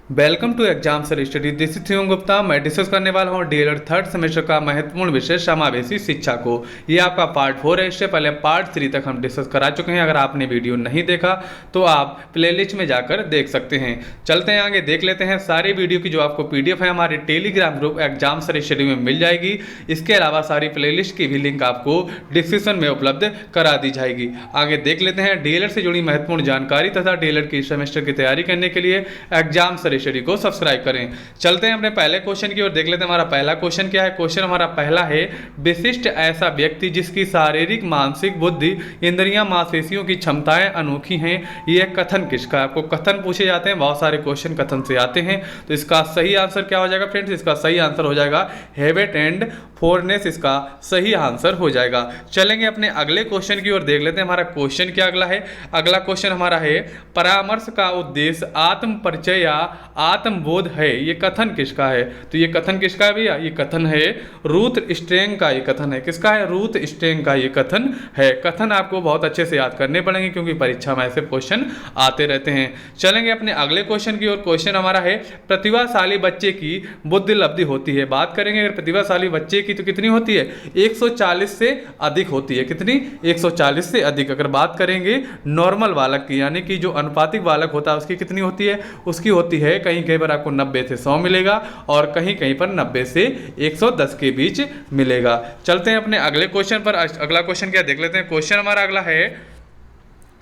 Welcome to exam sir study. This is Shivam Gupta. मैं discuss करने वाला हूँ डीएलएड थर्ड सेमेस्टर का महत्वपूर्ण विषय समावेशी शिक्षा को। ये आपका पार्ट 4 है। इससे पहले पार्ट 3 तक हम डिस्कस करा चुके हैं। अगर आपने वीडियो नहीं देखा तो आप प्लेलिस्ट में जाकर देख सकते हैं। चलते हैं आगे, देख लेते हैं। सारी वीडियो की जो आपको पीडीएफ है हमारे Telegram group exam sir study में मिल जाएगी। इसके अलावा सारी प्लेलिस्ट की भी लिंक आपको डिस्क्रिप्शन में उपलब्ध करा दी जाएगी। आगे देख लेते हैं डीएलएड से जुड़ी महत्वपूर्ण जानकारी तथा डीएलएड की सेमेस्टर की तैयारी करने के लिए एग्जाम सर स्टडी को सब्सक्राइब करें। चलते हैं अपने पहले क्वेश्चन की ओर, देख लेते हैं हमारा पहला क्वेश्चन क्या है। क्वेश्चन हमारा पहला है, विशिष्ट ऐसा व्यक्ति जिसकी शारीरिक मानसिक बुद्धि इंद्रियां मांसपेशियों की क्षमताएं अनोखी हैं, यह कथन किसका है। आपको कथन पूछे जाते हैं, बहुत सारे क्वेश्चन कथन से आते हैं। तो इसका सही आंसर क्या हो जाएगा फ्रेंड्स? इसका सही आंसर हो जाएगा हैबिट एंड फोरनेस, इसका सही आंसर हो जाएगा। चलेंगे अपने अगले क्वेश्चन की ओर, देख लेते हैं हमारा क्वेश्चन क्या अगला है। अगला क्वेश्चन हमारा है, परामर्श का उद्देश्य आत्म परिचय या आत्मबोध है, ये कथन किसका है। तो ये कथन किसका है भैया? ये कथन है रूथ स्टेंग का। ये कथन है किसका है? रूथ स्टेंग का ये कथन है। कथन आपको बहुत अच्छे से याद करने पड़ेंगे क्योंकि परीक्षा में ऐसे क्वेश्चन आते रहते हैं। चलेंगे अपने अगले क्वेश्चन की ओर। क्वेश्चन हमारा है, प्रतिभाशाली बच्चे की बुद्धि लब्धि होती है। बात करेंगे अगर प्रतिभाशाली बच्चे की तो कितनी होती है? 140 से अधिक होती है। कितनी? 140 से अधिक। अगर बात करेंगे नॉर्मल बालक की, यानी कि जो अनुपातिक बालक होता है, उसकी कितनी होती है? उसकी होती है कहीं कहीं पर आपको 90 से 100 मिलेगा और कहीं कहीं पर 90 से 110 के बीच मिलेगा। चलते हैं अपने अगले क्वेश्चन पर। अगला क्वेश्चन क्या देख लेते हैं। क्वेश्चन हमारा अगला है,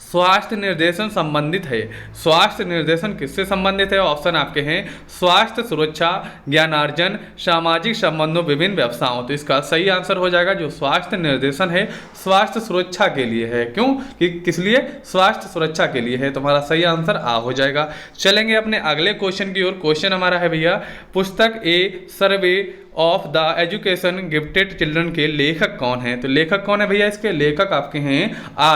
स्वास्थ्य निर्देशन संबंधित है। स्वास्थ्य निर्देशन किससे संबंधित है? ऑप्शन आपके हैं स्वास्थ्य सुरक्षा, ज्ञानार्जन, सामाजिक संबंधों, विभिन्न व्यवसायों। तो इसका सही आंसर हो जाएगा जो स्वास्थ्य निर्देशन है स्वास्थ्य सुरक्षा के लिए है। क्यों? कि किस लिए? स्वास्थ्य सुरक्षा के लिए है। तुम्हारा सही आंसर आ हो जाएगा। चलेंगे अपने अगले क्वेश्चन की ओर। क्वेश्चन हमारा है भैया, पुस्तक a survey of the education gifted children के लेखक कौन है। तो लेखक कौन है भैया? इसके लेखक आपके हैं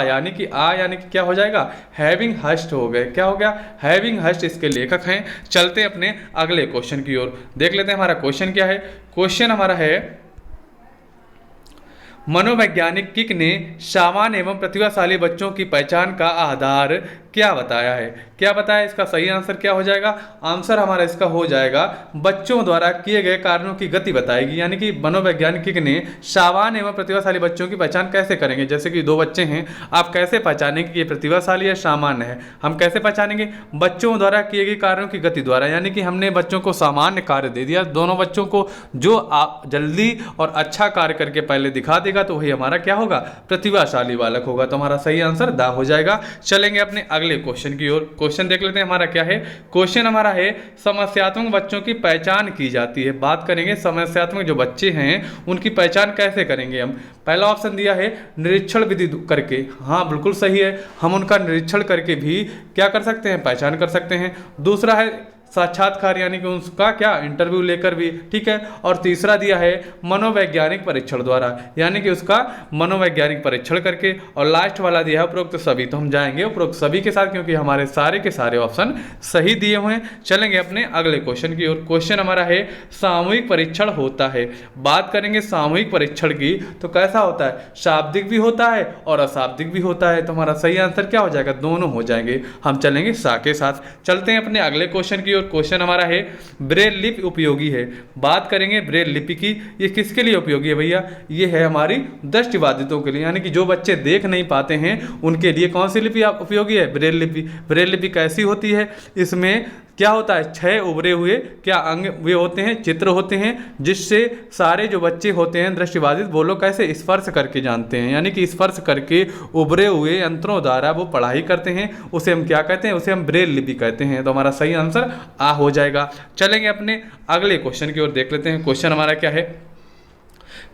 यानी कि क्या हो जाएगा? हैविंग हस्ट हो गए। क्या हो गया? हैविंग हस्ट इसके लेखक हैं। चलते हैं अपने अगले क्वेश्चन की ओर, देख लेते हैं हमारा क्वेश्चन क्या है। क्वेश्चन हमारा है, मनोवैज्ञानिक किक ने सामान्य एवं प्रतिभाशाली बच्चों की पहचान का आधार क्या बताया है? क्या बताया? इसका सही आंसर क्या हो जाएगा? आंसर हमारा इसका हो जाएगा बच्चों द्वारा किए गए कार्यों की गति बताएगी। यानी कि मनोवैज्ञानिक किक ने सामान्य एवं प्रतिभाशाली बच्चों की पहचान कैसे करेंगे? जैसे कि दो बच्चे हैं, आप कैसे पहचानेंगे कि ये प्रतिभाशाली है सामान्य है? हम कैसे पहचानेंगे? बच्चों द्वारा किए गए कार्यों की गति द्वारा। यानी कि हमने बच्चों को सामान्य कार्य दे दिया, दोनों बच्चों को जो आप जल्दी और अच्छा कार्य करके पहले दिखा देगा तो वही हमारा क्या होगा? प्रतिभाशाली बालक होगा। तो हमारा सही आंसर दा हो जाएगा। चलेंगे अपने अगले क्वेश्चन की ओर। क्वेश्चन देख लेते हैं हमारा क्या है। क्वेश्चन हमारा है, समस्यात्मक बच्चों की पहचान की जाती है। बात करेंगे समस्यात्मक जो बच्चे हैं उनकी पहचान कैसे करेंगे हम। पहला ऑप्शन दिया है निरीक्षण विधि करके। हाँ बिल्कुल सही है, हम उनका निरीक्षण करके भी क्या कर सकते हैं? पहचान कर सकते हैं। दूसरा है साक्षात्कार, यानी कि उसका क्या इंटरव्यू लेकर भी, ठीक है। और तीसरा दिया है मनोवैज्ञानिक परीक्षण द्वारा, यानी कि उसका मनोवैज्ञानिक परीक्षण करके। और लास्ट वाला दिया है उपरोक्त सभी। तो हम जाएंगे उपरोक्त सभी के साथ क्योंकि हमारे सारे के सारे ऑप्शन सही दिए हुए हैं। चलेंगे अपने अगले क्वेश्चन की ओर। क्वेश्चन हमारा है, सामूहिक परीक्षण होता है। बात करेंगे सामूहिक परीक्षण की तो कैसा होता है? शाब्दिक भी होता है और अशाब्दिक भी होता है। तो हमारा सही आंसर क्या हो जाएगा? दोनों हो जाएंगे। हम चलेंगे सा के साथ। चलते हैं अपने अगले क्वेश्चन की। क्वेश्चन हमारा है, ब्रेल लिपि उपयोगी है। बात करेंगे ब्रेल लिपि की, ये किसके लिए उपयोगी है भैया? ये है हमारी दृष्टिबाधितों के लिए, यानी कि जो बच्चे देख नहीं पाते हैं उनके लिए कौन सी लिपि उपयोगी है? ब्रेल लिपि। ब्रेल लिपि कैसी होती है? इसमें क्या होता है? 6 उभरे हुए क्या अंग वे होते हैं, चित्र होते हैं, जिससे सारे जो बच्चे होते हैं दृष्टिबाधित वो लोग कैसे स्पर्श करके जानते हैं, यानी कि स्पर्श करके उभरे हुए यंत्रों द्वारा वो पढ़ाई करते हैं। उसे हम क्या कहते हैं? उसे हम ब्रेल लिपि कहते हैं। तो हमारा सही आंसर आ हो जाएगा। चलेंगे अपने अगले क्वेश्चन की ओर, देख लेते हैं क्वेश्चन हमारा क्या है।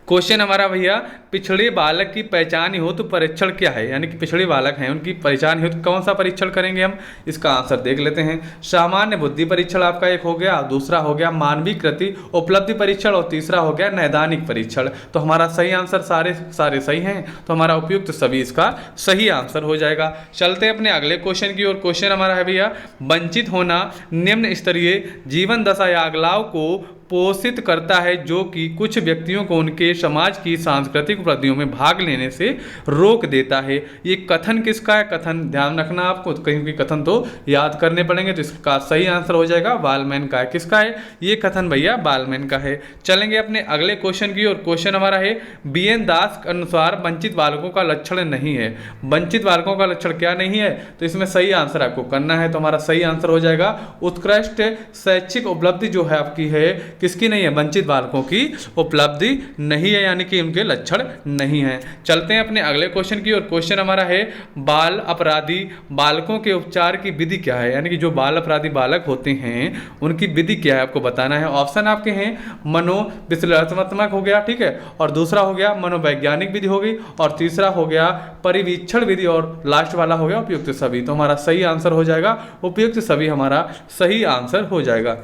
क्वेश्चन हमारा भैया, पिछड़े बालक की पहचान हेतु परीक्षण क्या है? यानी कि पिछड़े बालक हैं उनकी पहचान हेतु कौन सा परीक्षण करेंगे हम? इसका आंसर देख लेते हैं। सामान्य बुद्धि परीक्षण आपका एक हो गया, दूसरा हो गया मानवीय कृति उपलब्धि परीक्षण और तीसरा हो गया नैदानिक परीक्षण। तो हमारा सही आंसर सारे सही हैं, तो हमारा उपयुक्त सभी इसका सही आंसर हो जाएगा। चलते हैं अपने अगले क्वेश्चन की ओर। क्वेश्चन हमारा है भैया, वंचित होना निम्न स्तरीय जीवन दशा या अगलाव को पोषित करता है, जो कि कुछ व्यक्तियों को उनके समाज की सांस्कृतिक उपलब्धियों में भाग लेने से रोक देता है। ये कथन किसका है? कथन ध्यान रखना आपको, क्योंकि कथन तो याद करने पड़ेंगे, तो इसका सही आंसर हो जाएगा बालमैन का है। किसका है ये कथन भैया? बालमैन का है। चलेंगे अपने अगले क्वेश्चन की ओर। क्वेश्चन हमारा है बी.एन. दास के अनुसार वंचित बालकों का लक्षण नहीं है। वंचित बालकों का लक्षण क्या नहीं है? तो इसमें सही आंसर आपको करना है, तो हमारा सही आंसर हो जाएगा उत्कृष्ट शैक्षिक उपलब्धि जो है आपकी है, किसकी नहीं है? वंचित बालकों की उपलब्धि नहीं है, यानी कि उनके लक्षण नहीं है। चलते हैं अपने अगले क्वेश्चन की ओर। क्वेश्चन हमारा है बाल अपराधी बालकों के उपचार की विधि क्या है? यानी कि जो बाल अपराधी बालक होते हैं उनकी विधि क्या है आपको बताना है। ऑप्शन आपके हैं मनोविश्लेषणात्मक हो गया, ठीक है, और दूसरा हो गया मनोवैज्ञानिक विधि हो गई, और तीसरा हो गया परिवीक्षण विधि, और लास्ट वाला हो गया उपयुक्त सभी। तो हमारा सही आंसर हो जाएगा उपयुक्त सभी, हमारा सही आंसर हो जाएगा।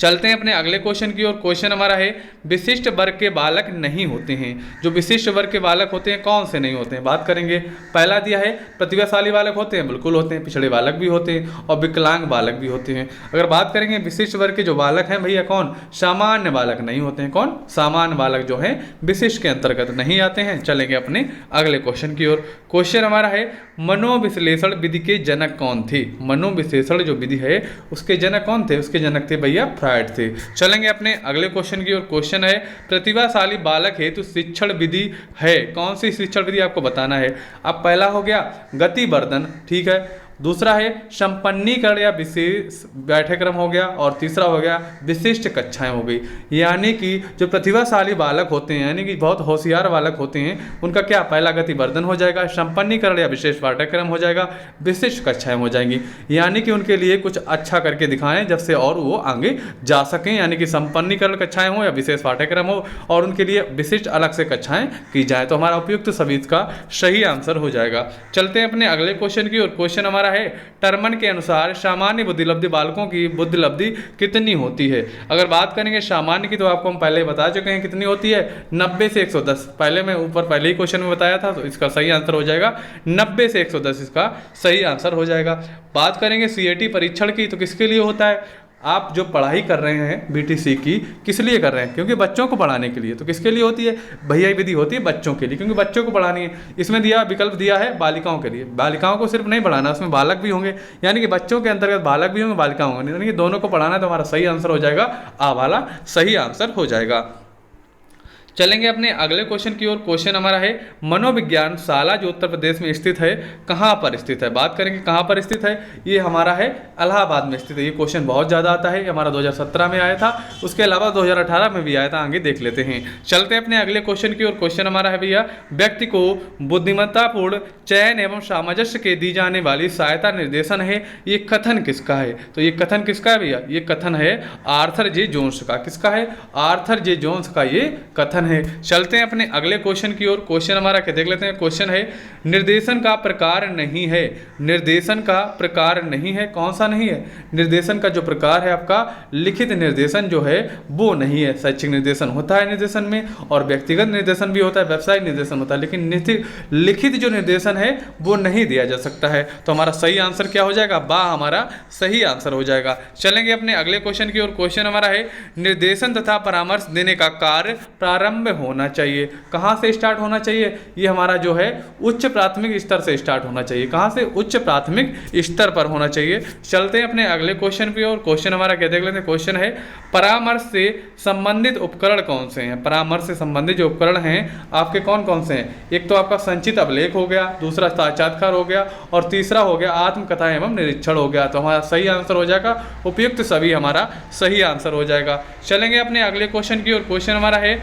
चलते हैं अपने अगले क्वेश्चन की ओर। क्वेश्चन हमारा है विशिष्ट वर्ग के बालक नहीं होते हैं। जो विशिष्ट वर्ग के बालक होते हैं कौन से नहीं होते हैं, बात करेंगे। पहला दिया है प्रतिभाशाली बालक होते हैं, बिल्कुल होते हैं। पिछड़े बालक भी होते हैं और विकलांग बालक भी होते हैं। अगर बात करेंगे विशिष्ट वर्ग के जो बालक हैं भैया, कौन? सामान्य बालक नहीं होते हैं। कौन? सामान्य बालक जो है विशिष्ट के अंतर्गत नहीं आते हैं। चलेंगे अपने अगले क्वेश्चन की ओर। क्वेश्चन हमारा है मनोविश्लेषण विधि के जनक कौन थे? मनोविश्लेषण जो विधि है उसके जनक कौन थे? उसके जनक थे भैया फ्रायड थे। चलेंगे अपने अगले क्वेश्चन की ओर। क्वेश्चन है प्रतिभाशाली बालक हेतु शिक्षण विधि है, कौन सी शिक्षण विधि आपको बताना है। अब पहला हो गया गतिवर्धन, ठीक है, दूसरा है संपन्नीकरण या विशेष पाठ्यक्रम हो गया, और तीसरा हो गया विशिष्ट कक्षाएं हो गई। यानी कि जो प्रतिभाशाली बालक होते हैं, यानी कि बहुत होशियार बालक होते हैं, उनका क्या? पहला गतिवर्धन हो जाएगा, संपन्नीकरण या विशेष पाठ्यक्रम हो जाएगा, विशिष्ट कक्षाएं हो जाएंगी। यानी कि उनके लिए कुछ अच्छा करके दिखाएं जब से और वो आगे जा सकें, यानी कि संपन्नीकरण कक्षाएं हो या विशेष पाठ्यक्रम हो, और उनके लिए विशिष्ट अलग से कक्षाएं की जाए। तो हमारा उपयुक्त सभी का सही आंसर हो जाएगा। चलते हैं अपने अगले क्वेश्चन की ओर। क्वेश्चन हमारा है टर्मन के अनुसार सामान्य बुद्धिलब्धि बालकों की बुद्धिलब्धि कितनी होती है। अगर बात करेंगे सामान्य की, तो आपको हम पहले ही बता चुके हैं कितनी होती है, 90 से 110। पहले मैं ऊपर पहले ही क्वेश्चन में बताया था, तो इसका सही आंसर हो जाएगा 90 से 110, इसका सही आंसर हो जाएगा। बात करेंगे सीएटी परीक्षण की, तो किसके लिए होता है? आप जो पढ़ाई कर रहे हैं बीटीसी की, किस लिए कर रहे हैं? क्योंकि बच्चों को पढ़ाने के लिए। तो किसके लिए होती है भैया? ये विधि होती है बच्चों के लिए, क्योंकि बच्चों को पढ़ानी है। इसमें दिया विकल्प दिया है बालिकाओं के लिए। बालिकाओं को सिर्फ नहीं पढ़ाना, उसमें बालक भी होंगे, यानी कि बच्चों के अंतर्गत बालक भी होंगे, बालिकाओं होंगे, यानी कि दोनों को पढ़ाना है। तो हमारा सही आंसर हो जाएगा आ वाला सही आंसर हो जाएगा। चलेंगे अपने अगले क्वेश्चन की ओर। क्वेश्चन हमारा है मनोविज्ञान शाला जो उत्तर प्रदेश में स्थित है कहाँ पर स्थित है। बात करेंगे कहाँ पर स्थित है, ये हमारा है इलाहाबाद में स्थित है। ये क्वेश्चन बहुत ज़्यादा आता है, हमारा 2017 में आया था, उसके अलावा 2018 में भी आया था, आगे देख लेते हैं। चलते हैं अपने अगले क्वेश्चन की ओर। क्वेश्चन हमारा है भैया व्यक्ति को बुद्धिमत्तापूर्ण चयन एवं सामंजस्य के दी जाने वाली सहायता निर्देशन है, ये कथन किसका है। तो ये कथन किसका है भैया? ये कथन है आर्थर जे जोन्स का। किसका है? आर्थर जे जोन्स का ये कथन है। चलते हैं अपने अगले क्वेश्चन की ओर। क्वेश्चन हमारा क्या देख लेते हैं। क्वेश्चन है निर्देशन का प्रकार नहीं है। निर्देशन का प्रकार नहीं है, कौन सा नहीं है? निर्देशन का जो प्रकार है आपका लिखित निर्देशन जो है वो नहीं है। शैक्षिक निर्देशन होता है निर्देशन में, और व्यक्तिगत निर्देशन भी होता है, व्यावसायिक निर्देशन होता है, लेकिन लिखित जो निर्देशन है वो नहीं दिया जा सकता है। तो हमारा सही आंसर क्या हो जाएगा? बा हमारा सही आंसर हो जाएगा। चलेंगे अपने अगले क्वेश्चन की ओर। क्वेश्चन हमारा है निर्देशन तथा परामर्श देने का कार्य प्रारंभ होना चाहिए। कहां से स्टार्ट होना चाहिए? ये हमारा जो है उच्च प्राथमिक स्तर से स्टार्ट होना चाहिए। कहां से? उच्च प्राथमिक स्तर पर होना चाहिए। चलते हैं अपने अगले क्वेश्चन पे और क्वेश्चन हमारा क्या देख लेते हैं। क्वेश्चन है परामर्श से संबंधित उपकरण कौन से हैं। परामर्श से संबंधित जो उपकरण हैं आपके कौन कौन से हैं? एक तो आपका संचित अभिलेख हो गया, दूसरा साक्षात्कार हो गया, और तीसरा हो गया आत्मकथा एवं निरीक्षण हो गया। तो हमारा सही आंसर हो जाएगा उपयुक्त सभी, हमारा सही आंसर हो जाएगा। चलेंगे अपने अगले क्वेश्चन की ओर। क्वेश्चन हमारा है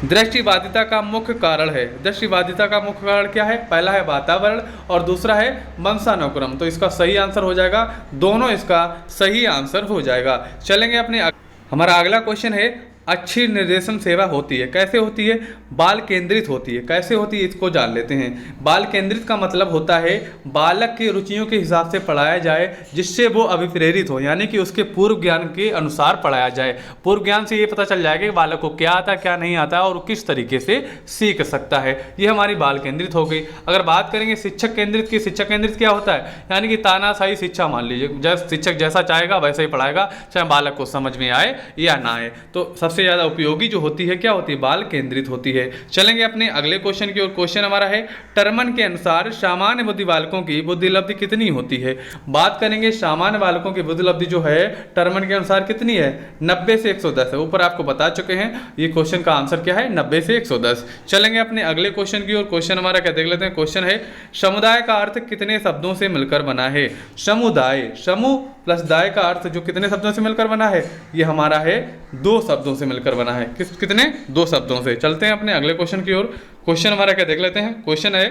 दृष्टिबाधिता का मुख्य कारण है। दृष्टिबाधिता का मुख्य कारण क्या है? पहला है वातावरण और दूसरा है वंशानुक्रम। तो इसका सही आंसर हो जाएगा, दोनों इसका सही आंसर हो जाएगा। चलेंगे अपने हमारा अगला क्वेश्चन है अच्छी निर्देशन सेवा होती है। कैसे होती है? बाल केंद्रित होती है। कैसे होती है इसको जान लेते हैं। बाल केंद्रित का मतलब होता है बालक की रुचियों के हिसाब से पढ़ाया जाए जिससे वो अभिप्रेरित हो, यानी कि उसके पूर्व ज्ञान के अनुसार पढ़ाया जाए। पूर्व ज्ञान से ये पता चल जाएगा कि बालक को क्या आता है क्या नहीं आता और किस तरीके से सीख सकता है। ये हमारी बाल केंद्रित हो गई। अगर बात करेंगे शिक्षक केंद्रित की, शिक्षक केंद्रित क्या होता है? यानी कि तानाशाही शिक्षा मान लीजिए, शिक्षक जैसा चाहेगा वैसे ही पढ़ाएगा, चाहे बालक को समझ में आए या ना आए। तो सबसे ज़्यादा उपयोगी जो होती है क्या होती है? बाल केंद्रित होती है। चलेंगे अपने अगले क्वेश्चन की ओर। क्वेश्चन हमारा है टर्मन के अनुसार सामान्य बुद्धि बालकों की बुद्धिलब्धि कितनी होती है? बात करेंगे सामान्य बालकों की बुद्धिलब्धि जो है टर्मन के अनुसार कितनी है? 90 से 110 है। ऊपर आपको बता चुके हैं ये क्वेश्चन का आंसर क्या है, 90 से 110। चलेंगे अपने अगले क्वेश्चन की ओर। क्वेश्चन हमारा क्या देख लेते हैं। क्वेश्चन है समुदाय का अर्थ कितने शब्दों से मिलकर बना है? समुदाय, समूह प्लस दाय का अर्थ जो कितने शब्दों से मिलकर बना है? ये हमारा है 2 शब्दों से मिलकर बना है। कितने? 2 शब्दों से। चलते हैं अपने अगले क्वेश्चन की ओर। क्वेश्चन हमारा क्या देख लेते हैं। क्वेश्चन है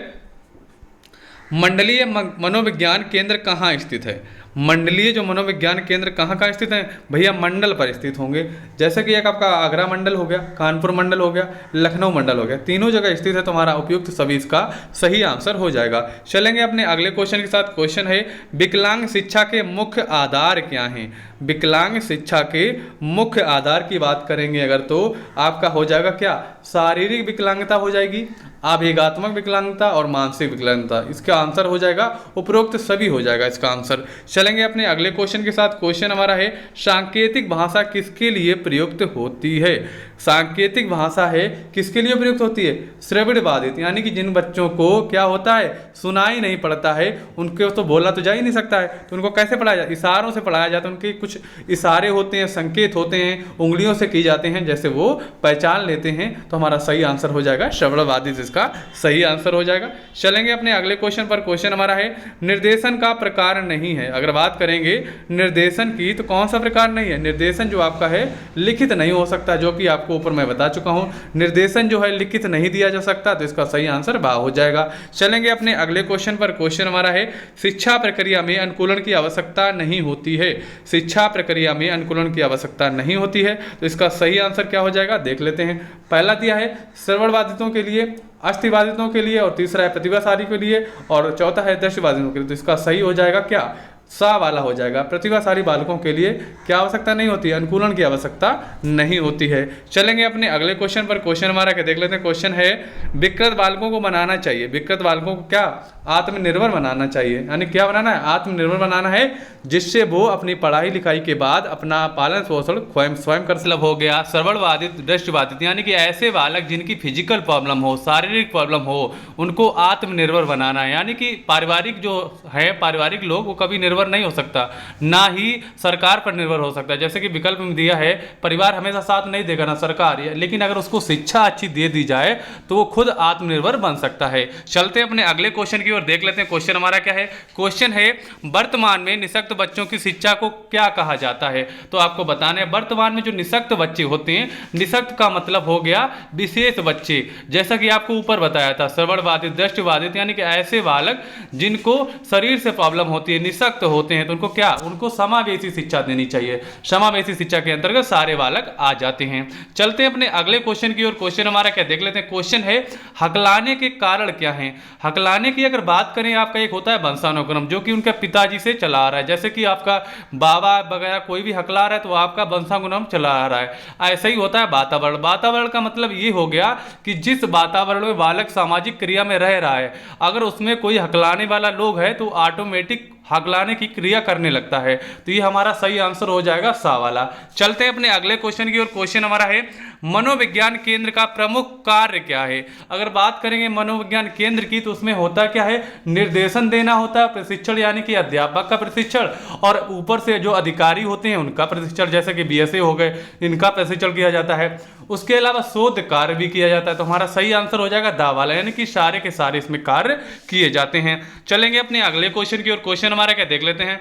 मंडलीय मनोविज्ञान केंद्र कहाँ स्थित है? मंडलीय जो मनोविज्ञान केंद्र कहाँ कहाँ स्थित है? भैया मंडल पर स्थित होंगे। जैसे कि एक आपका आगरा मंडल हो गया, कानपुर मंडल हो गया, लखनऊ मंडल हो गया, तीनों जगह स्थित है। तुम्हारा उपयुक्त सभी इसका सही आंसर हो जाएगा। चलेंगे अपने अगले क्वेश्चन के साथ। क्वेश्चन है विकलांग शिक्षा के मुख्य आधार क्या हैं? विकलांग शिक्षा के मुख्य आधार की बात करेंगे अगर तो आपका हो जाएगा क्या? शारीरिक विकलांगता हो जाएगी, आवेगात्मक विकलांगता और मानसिक विकलांगता। इसका आंसर हो जाएगा उपरोक्त सभी हो जाएगा इसका आंसर। चलेंगे अपने अगले क्वेश्चन के साथ। क्वेश्चन हमारा है सांकेतिक भाषा किसके लिए प्रयुक्त होती है? सांकेतिक भाषा है किसके लिए प्रयुक्त होती है? श्रवण बाधित, यानी कि जिन बच्चों को क्या होता है, सुनाई नहीं पड़ता है, उनके तो बोला तो जा ही नहीं सकता है, तो उनको कैसे पढ़ाया जाए? इशारों से पढ़ाया जाता है। उनके कुछ इशारे होते हैं, संकेत होते हैं, उंगलियों से की जाते हैं, जैसे वो पहचान लेते हैं। तो हमारा सही आंसर हो जाएगा श्रवण बाधित, इसका सही आंसर हो जाएगा। चलेंगे अपने अगले क्वेश्चन पर। क्वेश्चन हमारा है निर्देशन का प्रकार नहीं है। अगर बात करेंगे निर्देशन की तो कौन सा प्रकार नहीं है? निर्देशन जो आपका है लिखित नहीं हो सकता, जो कि आपको ऊपर मैं बता चुका हूं। निर्देशन जो है लिखित नहीं दिया जा सकता, तो इसका सही आंसर बा हो जाएगा। चलेंगे अपने अगले क्वेश्चन पर। क्वेश्चन हमारा है शिक्षा प्रक्रिया में अनुकूलन की आवश्यकता नहीं होती है। शिक्षा प्रक्रिया में अनुकूलन की आवश्यकता नहीं होती है, तो इसका सही आंसर क्या हो जाएगा देख लेते हैं। पहला दिया है श्रवण बाधितों के लिए, अस्थिबाधितों के लिए, और तीसरा है प्रतिभाशाली के लिए, और चौथा है दृष्टिबाधितों के लिए। तो इसका सही हो जाएगा क्या? सा वाला हो जाएगा। प्रतिभाशाली बालकों के लिए क्या आवश्यकता नहीं होती है? अनुकूलन की आवश्यकता नहीं होती है। चलेंगे अपने अगले क्वेश्चन पर। क्वेश्चन हमारा क्या देख लेते हैं। क्वेश्चन है विकृत बालकों को बनाना चाहिए। विकृत बालकों को क्या? आत्मनिर्भर बनाना चाहिए। यानी क्या बनाना है? आत्मनिर्भर बनाना है, जिससे वो अपनी पढ़ाई लिखाई के बाद अपना पालन पोषण स्वयं कर। मतलब हो गया श्रवण बाधित, दृष्टि बाधित, यानी कि ऐसे बालक जिनकी फिजिकल प्रॉब्लम हो, शारीरिक प्रॉब्लम हो, उनको आत्मनिर्भर बनाना है। यानी कि पारिवारिक जो है, पारिवारिक लोग वो कभी निर्भर नहीं हो सकता, ना ही सरकार पर निर्भर हो सकता है। जैसे कि विकल्प में दिया है परिवार हमेशा साथ नहीं देगा ना सरकार, लेकिन अगर उसको शिक्षा अच्छी दे दी जाए तो वो खुद आत्मनिर्भर बन सकता है। चलते अपने अगले क्वेश्चन की ओर देख लेते हैं। क्वेश्चन हमारा क्या है। क्वेश्चन है वर्तमान में निःशक्त बच्चों की शिक्षा को क्या कहा जाता है? तो आपको बताना है वर्तमान में जो निःशक्त बच्चे होते हैं, निःशक्त का मतलब हो गया विशेष बच्चे। जैसा कि आपको ऊपर बताया था श्रवण बाधित, दृष्टि बाधित, यानी कि ऐसे बालक जिनको शरीर से प्रॉब्लम होती है, निःशक्त होते हैं, तो उनको क्या? उनको समावेशी शिक्षा देनी चाहिए। समावेशी शिक्षा के अंतर्गत सारे बालक आ जाते हैं। चलते हैं अपने अगले क्वेश्चन की ओर। क्वेश्चन हमारा क्या देख लेते हैं। क्वेश्चन है हकलाने के कारण क्या है? हकलाने की अगर बात करें, आपका एक होता है वंशानुक्रम, जो कि उनके पिताजी से चला आ रहा है। जैसे कि आपका बाबा वगैरह कोई भी हकला रहा है तो आपका वंशानुक्रम चला आ रहा है। ऐसा ही होता है वातावरण। वातावरण का मतलब ये हो गया कि जिस वातावरण में बालक सामाजिक क्रिया में रह रहा है, अगर उसमें कोई हकलाने वाला लोग है तो ऑटोमेटिक हकलाने की क्रिया करने लगता है। तो ये हमारा सही आंसर हो जाएगा सा वाला। चलते हैं अपने अगले क्वेश्चन की ओर। क्वेश्चन हमारा है मनोविज्ञान केंद्र का प्रमुख कार्य क्या है? अगर बात करेंगे मनोविज्ञान केंद्र की तो उसमें होता क्या है? निर्देशन देना होता है, प्रशिक्षण, यानी कि अध्यापक का प्रशिक्षण, और ऊपर से जो अधिकारी होते हैं उनका प्रशिक्षण, जैसे कि बीएसए हो गए, इनका प्रशिक्षण किया जाता है। उसके अलावा शोध कार्य भी किया जाता है। तो हमारा सही आंसर हो जाएगा दा वाला, यानी कि सारे के सारे इसमें कार्य किए जाते हैं। चलेंगे अपने अगले क्वेश्चन की ओर। क्वेश्चन हमारा क्या देख लेते हैं।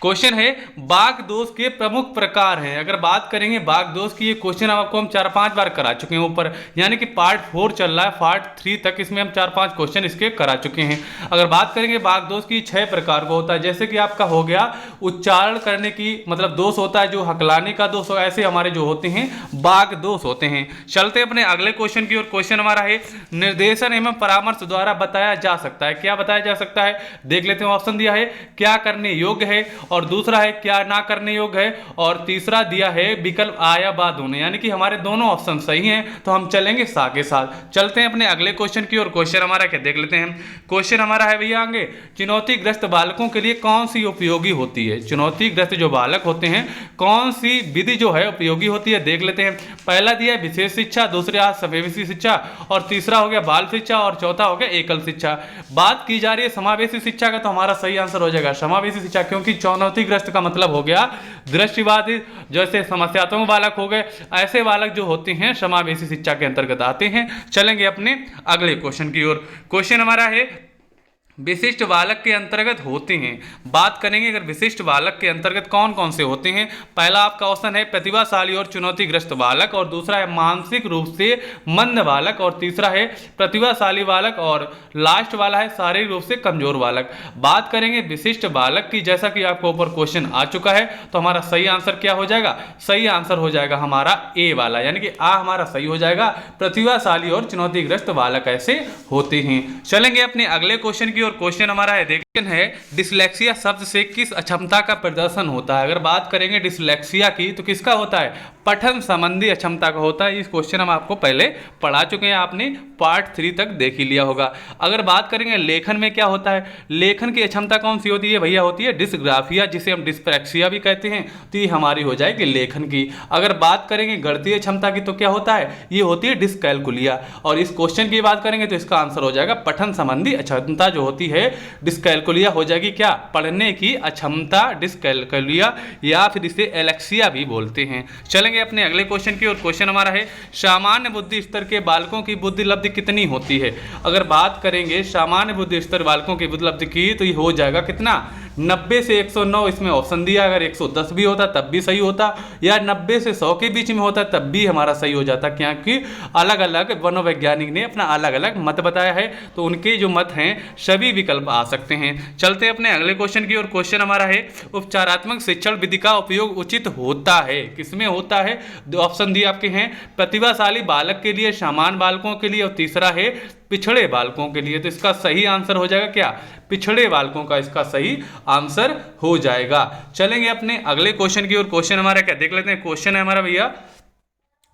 क्वेश्चन है वाक् दोष के प्रमुख प्रकार हैं। अगर बात करेंगे वाक् दोष की, ये क्वेश्चन आपको हम 4-5 बार करा चुके हैं ऊपर, यानी कि पार्ट 4 चल रहा है, पार्ट 3 तक इसमें हम 4-5 क्वेश्चन इसके करा चुके हैं। अगर बात करेंगे वाक् दोष की 6 प्रकार का होता है, जैसे कि आपका हो गया उच्चारण करने की मतलब दोष होता है, जो हकलाने का दोष हो, ऐसे हमारे जो होते हैं वाक् दोष होते हैं। चलते अपने अगले क्वेश्चन की ओर। क्वेश्चन हमारा है निर्देशन एवं परामर्श द्वारा बताया जा सकता है। क्या बताया जा सकता है, देख लेते हैं। ऑप्शन दिया है क्या करने योग्य है, और दूसरा है क्या ना करने योग्य है, और तीसरा दिया है विकल्प आ या बा दोनों, यानी कि हमारे दोनों ऑप्शन सही हैं, तो हम चलेंगे सा के साथ। चलते हैं अपने अगले क्वेश्चन की ओर। क्वेश्चन हमारा क्या देख लेते हैं। क्वेश्चन हमारा है भैया आगे, चुनौतीग्रस्त बालकों के लिए कौन सी उपयोगी होती है। चुनौतीग्रस्त जो बालक होते हैं कौन सी विधि जो है उपयोगी होती है, देख लेते हैं। पहला दिया है विशेष शिक्षा, दूसरा समावेशी शिक्षा, और तीसरा हो गया बाल शिक्षा, और चौथा हो गया एकल शिक्षा। बात की जा रही है समावेशी शिक्षा का, तो हमारा सही आंसर हो जाएगा समावेशी शिक्षा, क्योंकि चुनौतीग्रस्त का मतलब हो गया दृष्टिबाधित, जैसे समस्यात्मक बालक हो गए, ऐसे बालक जो होते हैं समावेशी शिक्षा के अंतर्गत आते हैं। चलेंगे अपने अगले क्वेश्चन की ओर। क्वेश्चन हमारा है विशिष्ट बालक के अंतर्गत होते हैं। बात करेंगे अगर विशिष्ट बालक के अंतर्गत कौन कौन से होते हैं। पहला आपका ऑप्शन है प्रतिभाशाली और चुनौतीग्रस्त बालक, और दूसरा है मानसिक रूप से मंद बालक, और तीसरा है प्रतिभाशाली बालक, और लास्ट वाला है शारीरिक रूप से कमजोर बालक। बात करेंगे विशिष्ट बालक की, जैसा कि आपको ऊपर क्वेश्चन आ चुका है, तो हमारा सही आंसर क्या हो जाएगा, सही आंसर हो जाएगा हमारा ए वाला, यानी कि आ हमारा सही हो जाएगा। प्रतिभाशाली और चुनौतीग्रस्त बालक ऐसे होते हैं। चलेंगे अपने अगले क्वेश्चन की। क्वेश्चन हमारा है देखते हैं डिसलेक्सिया शब्द से किस अक्षमता का प्रदर्शन होता है। अगर बात करेंगे डिसलेक्सिया की, तो किसका होता है, पठन संबंधी अक्षमता का होता है। इस क्वेश्चन हम आपको पहले पढ़ा चुके हैं, आपने पार्ट 3 तक देख ही लिया होगा। अगर बात करेंगे लेखन में क्या होता है, लेखन की अक्षमता कौन सी होती है भैया, होती है डिसग्राफिया, जिसे हम डिस्प्रैक्सिया भी कहते हैं, तो ये हमारी हो जाएगी लेखन की। अगर बात करेंगे गणितीय क्षमता की, तो क्या होता है, ये होती है डिसकैलकुलिया, और इस क्वेश्चन की बात करेंगे तो इसका आंसर हो जाएगा पठन संबंधी अक्षमता जो होती है डिसकैलकुलिया हो जाएगी क्या, पढ़ने की अक्षमता डिसकैलकुलिया, या फिर इसे एलेक्सिया भी बोलते हैं। चलेंगे अपने अगले क्वेश्चन की ओर। क्वेश्चन हमारा है सामान्य बुद्धि स्तर के बालकों की बुद्धि लब्धि कितनी होती है। अगर बात करेंगे सामान्य बुद्धि स्तर बालकों की बुद्धि लब्धि की, तो ये हो जाएगा कितना, 90 से 109 इसमें ऑप्शन दिया। अगर 110 भी होता तब भी सही होता, या 90 से 100 के बीच में होता तब भी हमारा सही हो जाता, क्योंकि अलग अलग मनोवैज्ञानिक ने अपना अलग अलग मत बताया है, तो उनके जो मत हैं सभी विकल्प आ सकते हैं। चलते हैं अपने अगले क्वेश्चन की ओर। क्वेश्चन हमारा है उपचारात्मक शिक्षण विधि का उपयोग उचित होता है, किसमें होता है। दो ऑप्शन दिए आपके हैं, प्रतिभाशाली बालक के लिए, सामान्य बालकों के लिए, और तीसरा है पिछड़े बालकों के लिए। तो इसका सही आंसर हो जाएगा क्या, पिछड़े बालकों का इसका सही आंसर हो जाएगा। चलेंगे अपने अगले क्वेश्चन की ओर। क्वेश्चन हमारा क्या देख लेते हैं। क्वेश्चन है हमारा भैया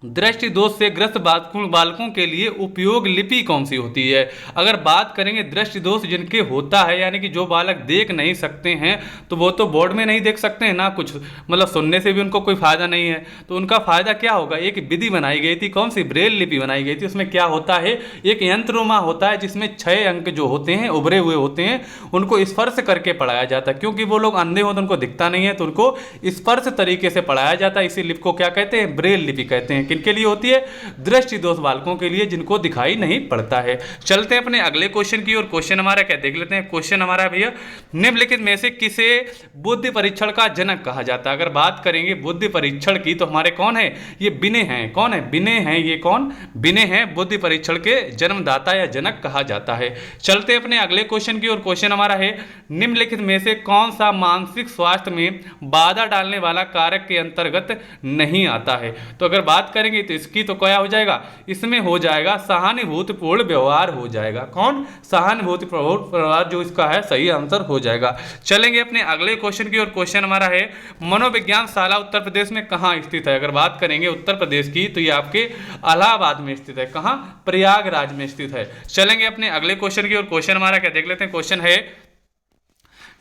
दृष्टि दोष से ग्रस्त बालकों के लिए उपयोग लिपि कौन सी होती है। अगर बात करेंगे दृष्टि दोष जिनके होता है, यानी कि जो बालक देख नहीं सकते हैं, तो वो तो बोर्ड में नहीं देख सकते हैं ना, कुछ मतलब सुनने से भी उनको कोई फायदा नहीं है, तो उनका फायदा क्या होगा, एक विधि बनाई गई थी, कौन सी, ब्रेल लिपि बनाई गई थी। उसमें क्या होता है, एक यंत्रोमा होता है जिसमें 6 अंक जो होते हैं उभरे हुए होते हैं, उनको स्पर्श करके पढ़ाया जाता है, क्योंकि वो लोग अंधे हो तो उनको दिखता नहीं है, तो उनको स्पर्श तरीके से पढ़ाया जाता है। इसी लिपि को क्या कहते हैं, ब्रेल लिपि कहते हैं। किनके लिए होती है, दृष्टि दोष बालकों के लिए जिनको दिखाई नहीं पड़ता है। चलते हैं अपने अगले क्वेश्चन की ओर। क्वेश्चन हमारा क्या देख लेते हैं। क्वेश्चन हमारा भैया निम्नलिखित में से किसे बुद्धि परीक्षण का जनक कहा जाता है। अगर बात करेंगे बुद्धि परीक्षण की, तो हमारे कौन है, ये बिने हैं। कौन है, बिने हैं। ये कौन, बिने हैं, बुद्धि परीक्षण के जन्मदाता या जनक कहा जाता है। चलते अपने अगले क्वेश्चन की ओर। क्वेश्चन हमारा है निम्नलिखित में से कौन सा मानसिक स्वास्थ्य में बाधा डालने वाला कारक के अंतर्गत नहीं आता है। तो अगर बात करेंगे तो इसकी तो क्या हो जाएगा, इसमें हो जाएगा सहानुभूतिपूर्ण व्यवहार हो जाएगा। कौन, सहानुभूतिपूर्ण व्यवहार जो इसका है सही आंसर हो जाएगा। चलेंगे अपने अगले क्वेश्चन की ओर। क्वेश्चन हमारा है मनोविज्ञान शाला उत्तर प्रदेश में कहां स्थित है। अगर बात करेंगे उत्तर प्रदेश की, तो ये आपके इलाहाबाद में स्थित है। कहां, प्रयागराज में स्थित है। चलेंगे अपने अगले क्वेश्चन की ओर। क्वेश्चन हमारा क्या देख लेते हैं। क्वेश्चन है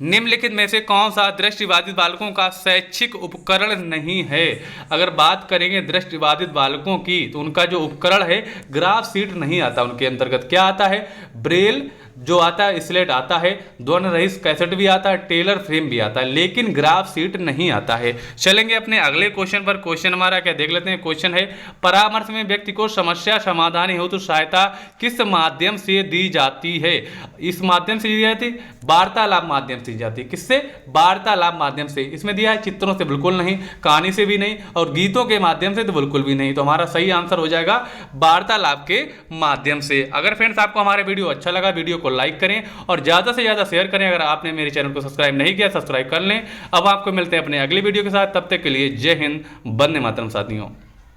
निम्नलिखित में से कौन सा दृष्टिबाधित बालकों का शैक्षिक उपकरण नहीं है। अगर बात करेंगे दृष्टिबाधित बालकों की, तो उनका जो उपकरण है ग्राफ शीट नहीं आता, उनके अंतर्गत क्या आता है, ब्रेल जो आता है स्लेट आता है, ध्वनि रहित कैसेट भी आता है, टेलर फ्रेम भी आता है, लेकिन ग्राफ सीट नहीं आता है। चलेंगे अपने अगले क्वेश्चन पर। क्वेश्चन हमारा क्या देख लेते हैं। क्वेश्चन है, परामर्श में व्यक्ति को समस्या समाधान हेतु सहायता किस माध्यम से दी जाती है। इस माध्यम से दी जाती, वार्तालाप माध्यम से दी जाती है। किससे? वार्तालाप माध्यम से। इसमें दिया है चित्रों से बिल्कुल नहीं, कहानी से भी नहीं, और गीतों के माध्यम से तो बिल्कुल भी नहीं। तो हमारा सही आंसर हो जाएगा वार्तालाप के माध्यम से। अगर फ्रेंड्स आपको हमारे वीडियो अच्छा लगा, वीडियो को लाइक करें और ज्यादा से ज्यादा शेयर करें। अगर आपने मेरे चैनल को सब्सक्राइब नहीं किया, सब्सक्राइब कर लें। अब आपको मिलते हैं अपने अगली वीडियो के साथ, तब तक के लिए जय हिंद, वंदे मातरम साथियों।